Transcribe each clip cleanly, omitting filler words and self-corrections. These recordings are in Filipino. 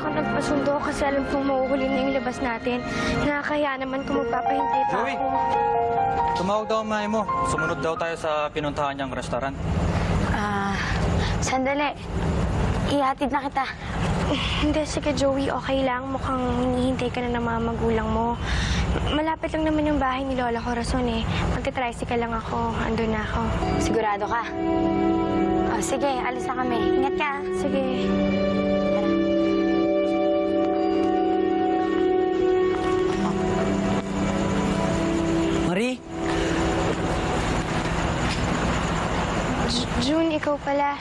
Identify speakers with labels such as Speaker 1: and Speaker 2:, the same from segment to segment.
Speaker 1: ako nagpasundo kasi alam kong mauhuli na yung labas natin. Nakakaya naman kung magpapahintay pa
Speaker 2: Joey!
Speaker 1: ako.
Speaker 2: Tumawag daw ang mami mo. Sumunod daw tayo sa pinuntahan niyang restaurant.
Speaker 3: Sandali. Ihatid na kita.
Speaker 1: Hindi, sige Joey, okay lang. Mukhang hinihintay ka na ng mga magulang mo. Malapit lang naman yung bahay ni Lola Corazon eh. Magka-tricycle lang ako. Andun na ako.
Speaker 3: Sigurado ka? Oh, sige, alis na kami. Ingat ka.
Speaker 1: Sige.
Speaker 4: Marie?
Speaker 1: June, ikaw pala.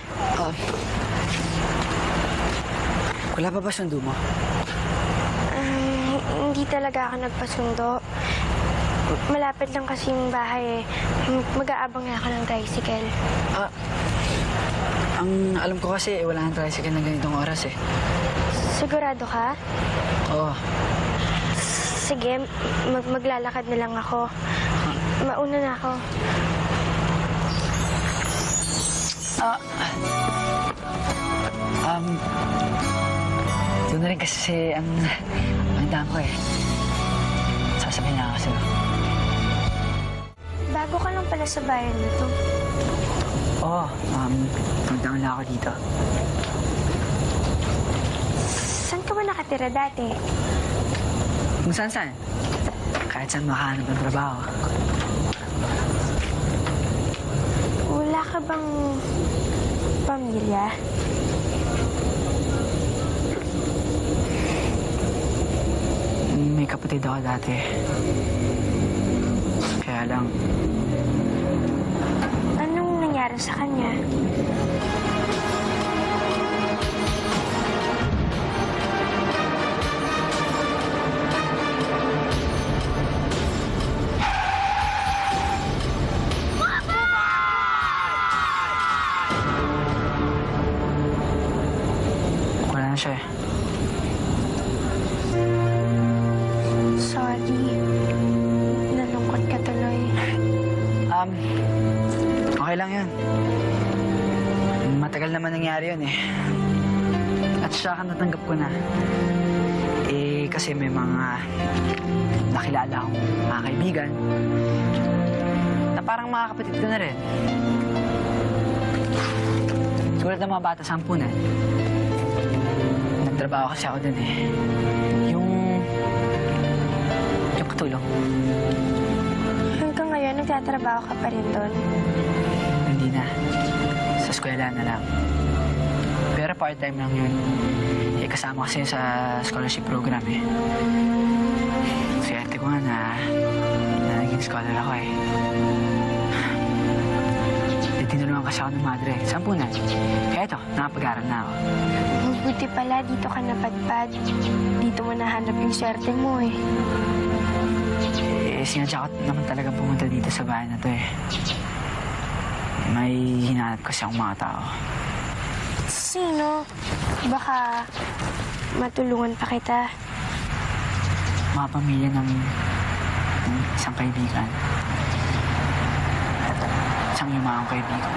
Speaker 4: Wala pa ba sundo mo?
Speaker 1: Hindi talaga ako nagpasundo. Malapit lang kasi yung bahay eh. Mag-aabang na ako ng tricycle.
Speaker 4: Ang alam ko kasi, wala nang tricycle na ganitong oras eh.
Speaker 1: Sigurado ka?
Speaker 4: Oo.
Speaker 1: Sige, maglalakad na lang ako. Mauna na ako.
Speaker 4: Doon na rin kasi ang daan ko eh. Sasabihin na ako sa'yo.
Speaker 1: Bago ka lang pala sa bayan na to.
Speaker 4: Oo, magdaan na ako dito.
Speaker 1: Saan ka ba nakatira dati?
Speaker 4: Kung saan? Kahit saan makahanap ng trabaho.
Speaker 1: Wala ka bang pamilya?
Speaker 4: May kapatid ako dati. Kaya lang,
Speaker 1: Anong nangyari sa kanya?
Speaker 4: wala na siya eh.
Speaker 1: Sorry. Nalungkot ka tuloy.
Speaker 4: Okay lang yun. Matagal naman nangyari yun eh. At siya natanggap ko na. Eh, kasi may mga nakilala akong mga kaibigan na parang mga kapatid ko na rin. Tulad ng mga bata sa ampunan. Nagtrabaho kasi ako dun eh. Yung katulong.
Speaker 1: Hanggang ngayon, nagtatrabaho ka pa rin doon.
Speaker 4: Hindi na. Sa eskwela na lang. Pero part-time lang yun. Eh, kasama kasi yun sa scholarship program eh. Swerte ko nga na naging scholar ako eh. Eh, tinulungan kasi ako ng madre. Sampunan. Kaya ito, nakapag-aral na ako.
Speaker 1: Buti pala, dito ka napadpad. Dito mo nahanap yung swerte mo eh.
Speaker 4: Eh, sinadya ko naman talaga pumunta dito sa bahay na to eh. May hinahanap kasi akong mga tao.
Speaker 1: Sino? Baka matulungan pa kita.
Speaker 4: Mga pamilya ng isang kaibigan. Isang yumaong kaibigan.